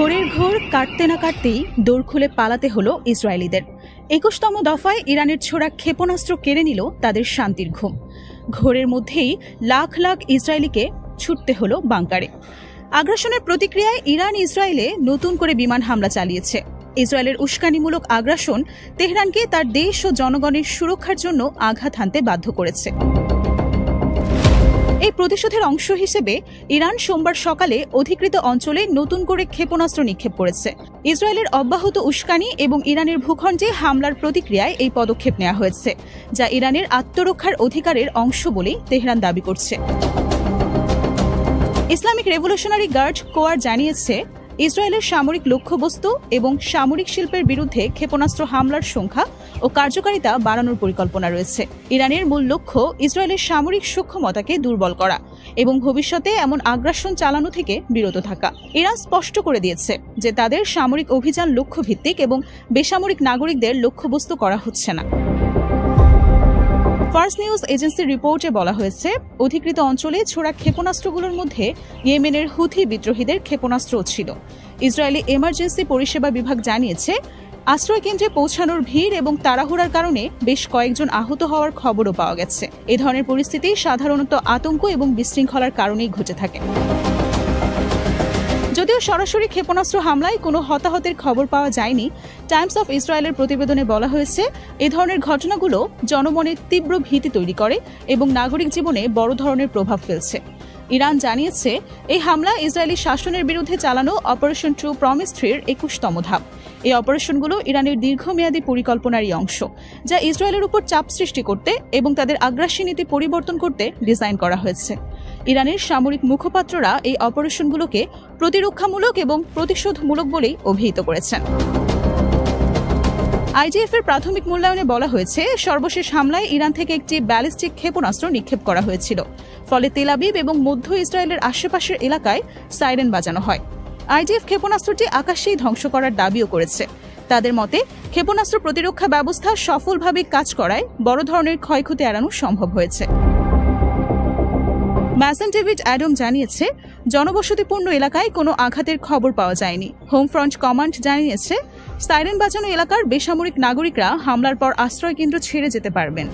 ঘোরের ঘোর কাটতে না কাটতেই দৌড় খুলে পালাতে হলো ইসরায়েলিদের। ২১তম দফায় ইরানের ছোড়া ক্ষেপণাস্ত্র কেড়ে নিল তাদের শান্তির ঘুম। ঘোরের মধ্যেই লাখ লাখ ইসরায়েলিকে ছুটতে হলো বাংকারে। আগ্রাসনের প্রতিক্রিয়ায় ইরান ইসরায়েলে নতুন করে বিমান হামলা চালিয়েছে। ইসরায়েলের উস্কানিমূলক আগ্রাসন তেহরানকে তার দেশ ও জনগণের সুরক্ষার জন্য আঘাত হানতে বাধ্য করেছে। এই প্রতিশোধের অংশ হিসেবে ইরান সোমবার সকালে অধিকৃত অঞ্চলে নতুন করে ক্ষেপণাস্ত্র নিক্ষেপ করেছে। ইসরায়েলের অব্যাহত উস্কানি এবং ইরানের ভূখণ্ডে হামলার প্রতিক্রিয়ায় এই পদক্ষেপ নেওয়া হয়েছে, যা ইরানের আত্মরক্ষার অধিকারের অংশ বলেই তেহরান দাবি করছে। ইসলামিক রেভলিউশনারি গার্ড কোয়ার জানিয়েছে, ইসরায়েলের সামরিক লক্ষ্যবস্তু এবং সামরিক শিল্পের বিরুদ্ধে ক্ষেপণাস্ত্র হামলার সংখ্যা ও কার্যকারিতা বাড়ানোর পরিকল্পনা রয়েছে। ইরানের মূল লক্ষ্য ইসরায়েলের সামরিক সক্ষমতাকে দুর্বল করা এবং ভবিষ্যতে এমন আগ্রাসন চালানো থেকে বিরত থাকা। ইরান স্পষ্ট করে দিয়েছে যে তাদের সামরিক অভিযান লক্ষ্যভিত্তিক এবং বেসামরিক নাগরিকদের লক্ষ্যবস্তু করা হচ্ছে না। ফার্স্ট নিউজ এজেন্সির রিপোর্টে বলা হয়েছে, অধিকৃত অঞ্চলে ছোড়া ক্ষেপণাস্ত্রগুলোর মধ্যে ইয়েমেনের হুথি বিদ্রোহীদের ক্ষেপণাস্ত্রও ছিল। ইসরায়েলি এমার্জেন্সি পরিষেবা বিভাগ জানিয়েছে, আশ্রয় কেন্দ্রে পৌঁছানোর ভিড় এবং তাড়াহুড়ার কারণে বেশ কয়েকজন আহত হওয়ার খবরও পাওয়া গেছে। এ ধরনের পরিস্থিতি সাধারণত আতঙ্ক এবং বিশৃঙ্খলার কারণেই ঘটে থাকে। যদিও সরাসরি ক্ষেপণাস্ত্র হামলায় কোনো হতাহতের খবর পাওয়া যায়নি, টাইমস অফ ইসরায়েলের প্রতিবেদনে বলা হয়েছে, এ ধরনের ঘটনাগুলো জনমনে তীব্র ভীতি তৈরি করে এবং নাগরিক জীবনে বড় ধরনের প্রভাব ফেলছে। ইরান জানিয়েছে, এই হামলা ইসরায়েলি শাসনের বিরুদ্ধে চালানো অপারেশন ট্রু প্রমিস 3-র ২১তম ধাপ। এই অপারেশনগুলো ইরানের দীর্ঘমেয়াদী পরিকল্পনারই অংশ, যা ইসরায়েলের উপর চাপ সৃষ্টি করতে এবং তাদের আগ্রাসী নীতি পরিবর্তন করতে ডিজাইন করা হয়েছে। ইরানের সামরিক মুখপাত্ররা এই অপারেশনগুলোকে প্রতিরক্ষামূলক এবং প্রতিশোধমূলক বলেই অভিহিত করেছেন। আইডিএফ এর প্রাথমিক মূল্যায়নে বলা হয়েছে, সর্বশেষ হামলায় ইরান থেকে একটি ব্যালিস্টিক ক্ষেপণাস্ত্র নিক্ষেপ করা হয়েছিল, ফলে তেল আবিব এবং মধ্য ইসরায়েলের আশেপাশের এলাকায় সাইরেন বাজানো হয়। আইডিএফ ক্ষেপণাস্ত্রটি আকাশেই ধ্বংস করার দাবিও করেছে। তাদের মতে, ক্ষেপণাস্ত্র প্রতিরক্ষা ব্যবস্থা সফলভাবে কাজ করায় বড় ধরনের ক্ষয়ক্ষতি এড়ানো সম্ভব হয়েছে। ম্যাসন ডেভিড অ্যাডম জানিয়েছে, জনবসতিপূর্ণ এলাকায় কোনো আঘাতের খবর পাওয়া যায়নি। হোম ফ্রন্ট কমান্ড জানিয়েছে, সাইরেন বাজানো এলাকার বেসামরিক নাগরিকরা হামলার পর আশ্রয় কেন্দ্র ছেড়ে যেতে পারবেন।